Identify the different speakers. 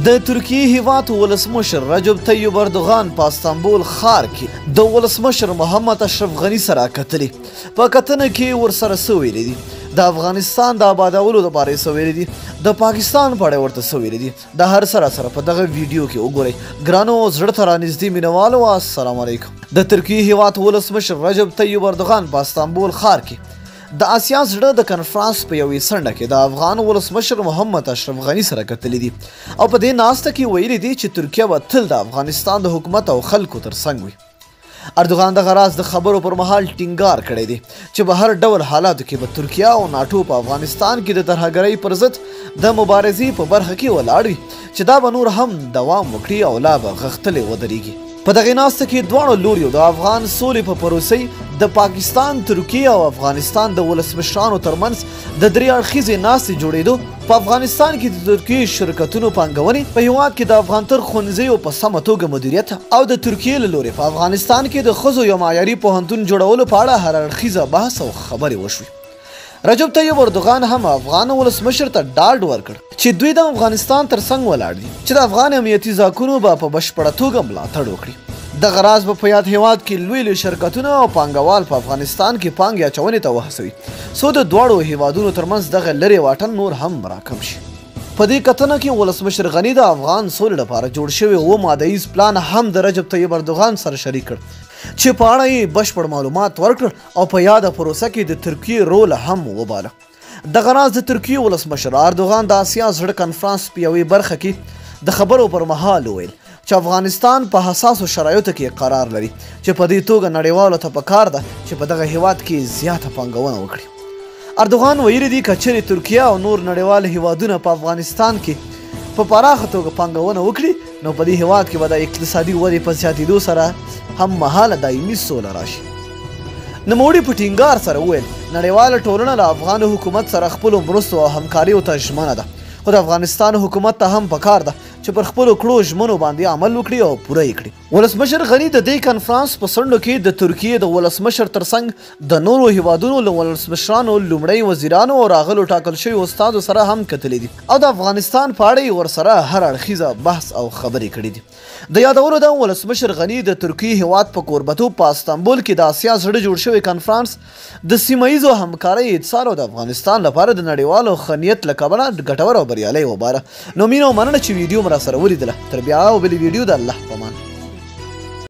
Speaker 1: د ترکیې هیواد ولسمشر رجب طیب اردوغان په استانبول ښار کې د ولسمشر محمد اشرف غني سره کتلي. په کتنه کې ورسره څه ویلي دي؟ د افغانستان د آبادولو دپاره یې څه ویلي دي؟ د پاکستان په اړه ورته څه ویلي دي؟ د هر سره په دغه ویډیو کې وګورئ. ګرانو زړه ته رانږدې مینوالو، السلام علیکم. د ترکیې هیواد ولسمشر رجب طیب اردوغان په استانبول ښار کې د آسیا زړه د کنفرانس په یوې څنډه کې د افغان ولسمشر محمد اشرف غني سره کتلي دي او په دې ناسته کې ویلي دي چې ترکیه به تل د افغانستان د حکومت او خلکو ترڅنګ وي. اردوغان دغه راز د خبرو پر مهال ټینګار کړی دی چې په هر ډول حالاتو کې به ترکیه او ناټو په افغانستان کې د ترهګرۍ پر ضد د مبارزې په برخه کې ولاړ وي چې دا به نور هم دوام وکړي او لا به غښتلې ودرېږي. په دغې ناسته کې دواړو لوریو د افغان سولې په پروسې د پاکستان، ترکیې او افغانستان د ولسمشرانو ترمنځ د درې اړخیزې ناستې جوړېدو، په افغانستان کې د ترکیې شرکتونو پانګونې، په هېواد کې د افغانتر ښوونځیو په سمه توګه مدیریت او د ترکیې له لورې په افغانستان کې د ښځو یو معیاري پوهنتون جوړولو په اړه هر اړخیزه بحث او خبرې وشوې. رجب طیب اردوغان هم افغان ولسمشر ته ډاډ ورکړ چې دوی د افغانستان ترڅنګ ولاړ دي چې د افغان امنیتي ځواکونو به په بشپړه توګه ملاتړ وکړي. دغه راز به په یاد هیواد کې لوی لوی شرکتونه او پانګوال په افغانستان کې پانګې اچونې ته وهڅوي څو د دواړو هیوادونو ترمنځ دغه لرې واټن نور هم راکم شي. په دې کتنه کې ولسمشر غني د افغان سولې لپاره جوړ شوی 7 ماده ییز پلان هم د رجب طیب اردوغان سره شریک کړ چې په اړه یې بشپړ معلومات ورکړل او په یاده پروسه کې د ترکیې رول هم وباله. دغه راز د ترکیې ولسمشر اردوغان د آسیا زړه کنفرانس په یوې برخه کې د خبرو پر مهال وویل چې افغانستان په حساسو شرایطو کې قرار لري چې په دې توګه نړیوالو ته پکار ده چې په دغه هیواد کې زیاته پانګونه وکړي. اردوغان ویلي دي که چیرې ترکیه او نور نړیوال هیوادونه په افغانستان کې په پراخه توګه پانګونه وکړي نو په دې هیواد کې به د اقتصادي ودې په زیاتېدو سره هم مهاله دایمي سوله راشي. نوموړي په ټینګار سره وویل نړیواله ټولنه له افغان حکومت سره خپلو مرستو او همکاریو ته ژمنه ده، خو د افغانستان حکومت ته هم پکار ده چې پر خپلو کړو ژمنو باندې عمل وکړي او پوره یې کړي. ولسمشر غني د دې کنفرانس په څنډو کې د ترکیې د ولسمشر ترڅنګ د نورو هیوادونو له ولسمشرانو، لومړی وزیرانو او راغلو ټاکل شویو استادو سره هم کتلي دي او د افغانستان په اړه یې ورسره هر اړخیزه بحث او خبرې کړي دي. د یادولو ده ولسمشر غني د ترکیې هیواد په کوربتوب په استانبول کې د آسیا زړه جوړ شوی کنفرانس د سیمه ییزو همکارۍ اتصال او د افغانستان لپاره د نړیوالو ښه نیت له کبله ګټور او بریالی وباره. نو مینه او مننه چې ویډیو مو راسره ولیدله. تر بیا او بلې ویډیو د الله